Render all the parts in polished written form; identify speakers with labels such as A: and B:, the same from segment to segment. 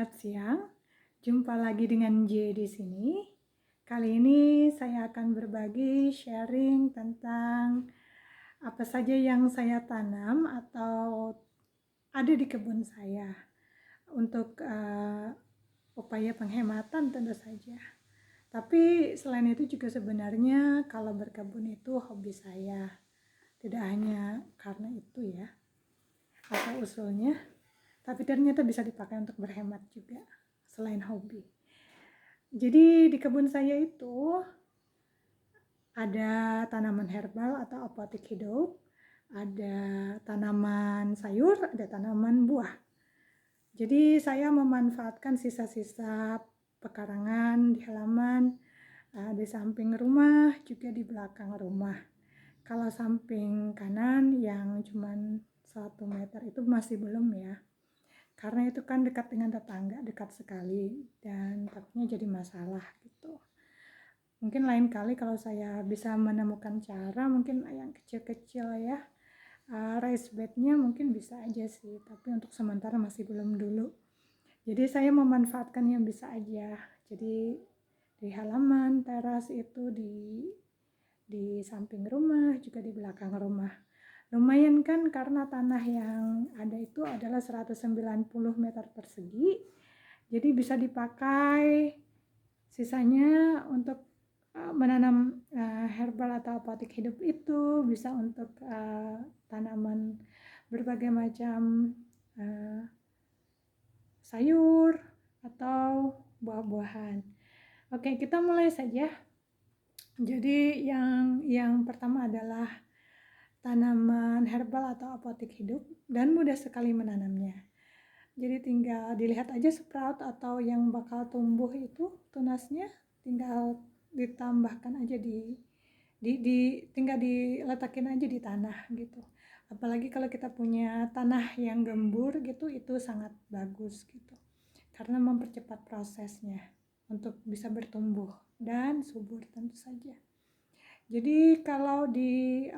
A: Selamat siang, jumpa lagi dengan J di sini. Kali ini saya akan berbagi sharing tentang apa saja yang saya tanam atau ada di kebun saya untuk upaya penghematan tentu saja. Tapi selain itu juga sebenarnya kalau berkebun itu hobi saya. Tidak hanya karena itu ya, asal usulnya. Tapi ternyata bisa dipakai untuk berhemat juga selain hobi. Jadi di kebun saya itu ada tanaman herbal atau apotik hidup, ada tanaman sayur, ada tanaman buah. Jadi saya memanfaatkan sisa-sisa pekarangan di halaman, di samping rumah, juga di belakang rumah. Kalau samping kanan yang cuman 1 meter itu masih belum ya. Karena itu kan dekat dengan tetangga, dekat sekali, dan takutnya jadi masalah gitu. Mungkin lain kali kalau saya bisa menemukan cara, mungkin yang kecil-kecil ya, raised bednya mungkin bisa aja sih, tapi untuk sementara masih belum dulu. Jadi saya memanfaatkan yang bisa aja. Jadi di halaman, teras itu di samping rumah, juga di belakang rumah. Lumayan kan karena tanah yang ada itu adalah 190 meter persegi, jadi bisa dipakai sisanya untuk menanam herbal atau apotik hidup itu, bisa untuk tanaman berbagai macam sayur atau buah-buahan. Oke, kita mulai saja. Jadi yang pertama adalah tanaman herbal atau apotik hidup dan mudah sekali menanamnya. Jadi tinggal dilihat aja sprout atau yang bakal tumbuh itu tunasnya, tinggal ditambahkan aja tinggal diletakin aja di tanah gitu. Apalagi kalau kita punya tanah yang gembur gitu, itu sangat bagus gitu. Karena mempercepat prosesnya untuk bisa bertumbuh dan subur tentu saja. Jadi kalau di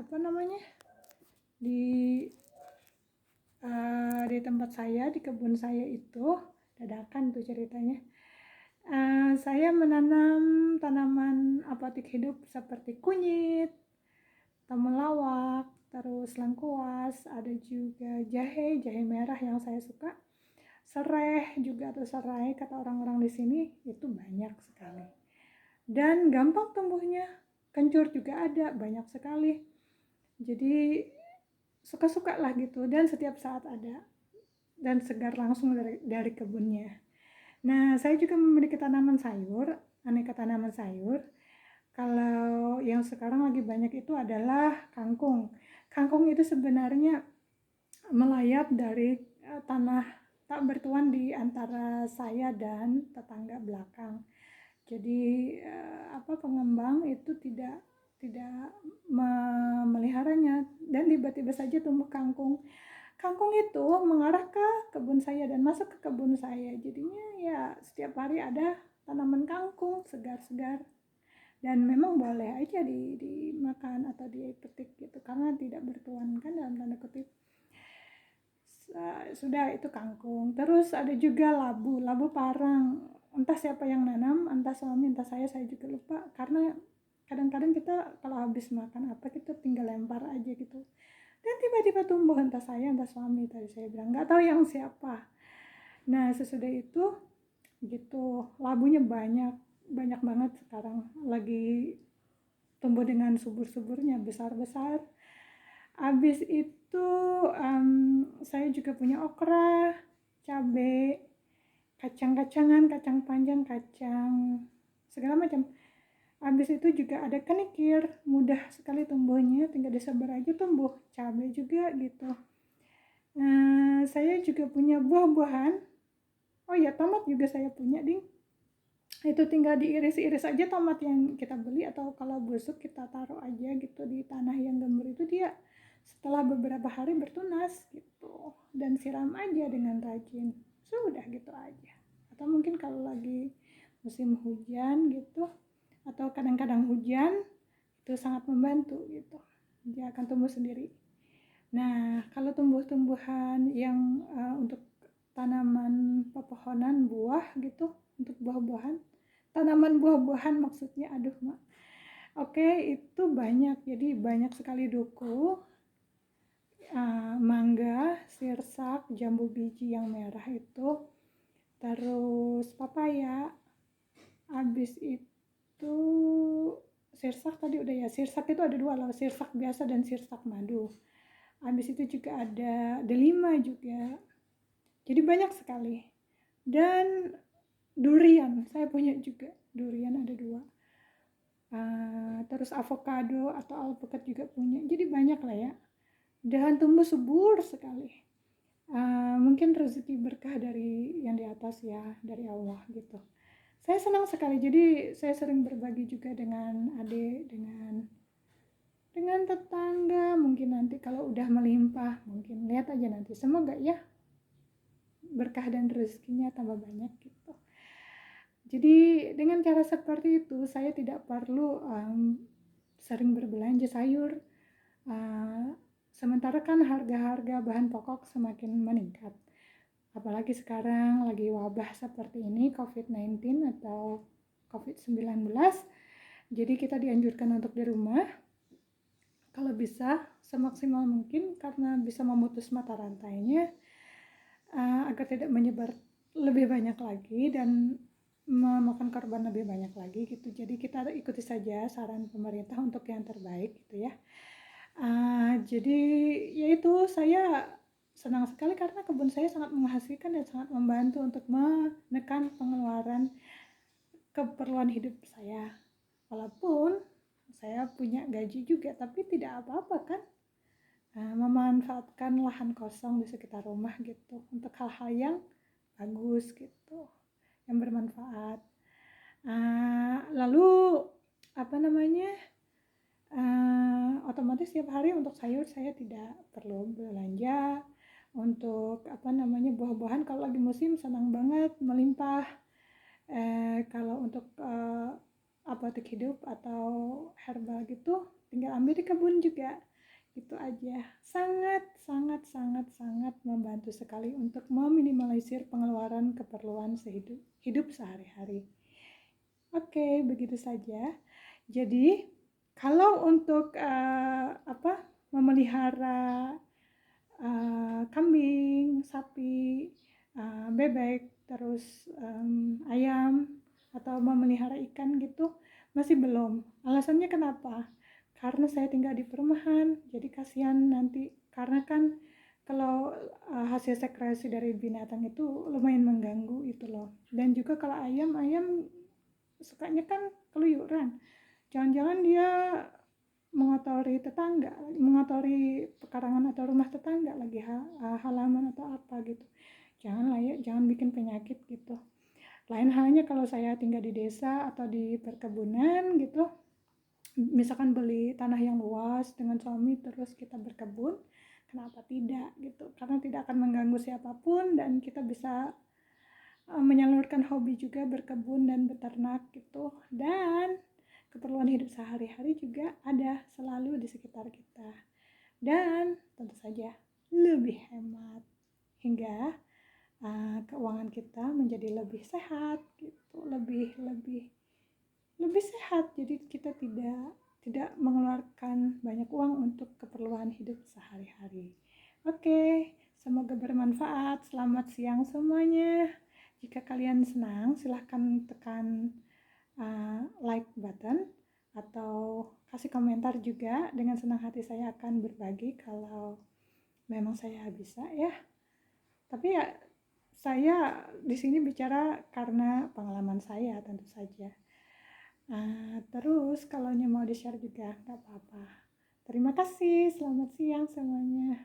A: di tempat saya, di kebun saya itu dadakan tuh ceritanya. Saya menanam tanaman apotik hidup seperti kunyit, temulawak, terus lengkuas, ada juga jahe merah yang saya suka, sereh juga atau serai kata orang-orang di sini, itu banyak sekali. Dan gampang tumbuhnya, kencur juga ada, banyak sekali. Jadi suka-suka lah gitu, dan setiap saat ada, dan segar langsung dari kebunnya. Nah, saya juga memiliki tanaman sayur, aneka tanaman sayur. Kalau yang sekarang lagi banyak itu adalah kangkung. Kangkung itu sebenarnya melayap dari tanah tak bertuan di antara saya dan tetangga belakang. Jadi pengembang itu tidak memeliharanya, dan tiba-tiba saja tumbuh kangkung. Kangkung itu mengarah ke kebun saya dan masuk ke kebun saya. Jadinya ya setiap hari ada tanaman kangkung segar-segar. Dan memang boleh aja dimakan atau dipetik gitu, karena tidak bertuan kan dalam tanda kutip. Sudah itu kangkung. Terus ada juga labu parang. Entah siapa yang nanam, entah suami, entah saya juga lupa. Karena kadang-kadang kita kalau habis makan apa, kita tinggal lempar aja gitu. Dan tiba-tiba tumbuh, entah saya, entah suami, tadi saya bilang. Nggak tahu yang siapa. Nah, sesudah itu gitu, labunya banyak banget sekarang. Lagi tumbuh dengan subur-suburnya, besar-besar. Habis itu saya juga punya okra, cabai, kacang-kacangan, kacang panjang, kacang segala macam. Habis itu juga ada kenikir, mudah sekali tumbuhnya, tinggal disebar aja tumbuh. Cabai juga gitu. Nah, saya juga punya buah-buahan. Oh ya, tomat juga saya punya, ding. Itu tinggal diiris-iris aja tomat yang kita beli, atau kalau busuk kita taruh aja gitu di tanah yang gembur itu, dia setelah beberapa hari bertunas gitu, dan siram aja dengan rajin, sudah gitu aja. Atau mungkin kalau lagi musim hujan gitu, atau kadang-kadang hujan, itu sangat membantu gitu, dia akan tumbuh sendiri. Nah, kalau tumbuh-tumbuhan yang untuk tanaman pepohonan buah gitu, untuk buah-buahan, tanaman buah-buahan maksudnya, aduh mak. Oke, itu banyak, jadi banyak sekali duku, mangga, sirsak, jambu biji yang merah itu, terus papaya, habis itu sirsak tadi udah ya. Sirsak itu ada dua loh, sirsak biasa dan sirsak madu. Habis itu juga ada delima juga, jadi banyak sekali. Dan durian, saya punya juga durian, ada dua. Terus avocado atau alpukat juga punya, jadi banyak lah ya, dan tumbuh subur sekali. Mungkin rezeki berkah dari yang di atas ya, dari Allah gitu. Saya senang sekali, jadi saya sering berbagi juga dengan adik, dengan tetangga. Mungkin nanti kalau udah melimpah, mungkin lihat aja nanti, semoga ya berkah dan rezekinya tambah banyak gitu. Jadi dengan cara seperti itu saya tidak perlu sering berbelanja sayur, sementara kan harga-harga bahan pokok semakin meningkat. Apalagi sekarang lagi wabah seperti ini, COVID-19 atau COVID-19. Jadi kita dianjurkan untuk di rumah, kalau bisa semaksimal mungkin, karena bisa memutus mata rantainya, agar tidak menyebar lebih banyak lagi dan memakan korban lebih banyak lagi gitu. Jadi kita ikuti saja saran pemerintah untuk yang terbaik gitu ya. Jadi yaitu saya senang sekali karena kebun saya sangat menghasilkan dan sangat membantu untuk menekan pengeluaran keperluan hidup saya. Walaupun saya punya gaji juga, tapi tidak apa-apa kan, memanfaatkan lahan kosong di sekitar rumah gitu untuk hal-hal yang bagus gitu, yang bermanfaat. Lalu apa namanya, otomatis setiap hari untuk sayur saya tidak perlu belanja. Untuk apa namanya, buah-buahan kalau lagi musim senang banget melimpah. Kalau untuk apotek hidup atau herbal gitu tinggal ambil di kebun juga, itu aja. Sangat sangat sangat sangat membantu sekali untuk meminimalisir pengeluaran keperluan hidup sehari-hari. Oke, begitu saja. Jadi kalau untuk memelihara kambing, sapi, bebek, terus ayam, atau memelihara ikan gitu, masih belum. Alasannya kenapa? Karena saya tinggal di perumahan, jadi kasihan nanti, karena kan kalau hasil sekresi dari binatang itu lumayan mengganggu itu loh. Dan juga kalau ayam sukanya kan keluyuran, jangan-jangan dia mengotori tetangga, mengotori pekarangan atau rumah tetangga lagi, halaman atau apa gitu. Jangan lah ya, jangan bikin penyakit gitu. Lain halnya kalau saya tinggal di desa atau di perkebunan gitu, misalkan beli tanah yang luas dengan suami terus kita berkebun, kenapa tidak gitu, karena tidak akan mengganggu siapapun dan kita bisa menyalurkan hobi juga berkebun dan beternak gitu, dan keperluan hidup sehari-hari juga ada selalu di sekitar kita, dan tentu saja lebih hemat hingga keuangan kita menjadi lebih sehat gitu, lebih sehat. Jadi kita tidak mengeluarkan banyak uang untuk keperluan hidup sehari-hari. Oke, semoga bermanfaat. Selamat siang semuanya. Jika kalian senang, silahkan tekan like button atau kasih komentar juga. Dengan senang hati saya akan berbagi kalau memang saya bisa ya. Tapi ya saya di sini bicara karena pengalaman saya tentu saja. Terus kalau mau di-share juga nggak apa-apa. Terima kasih, selamat siang semuanya.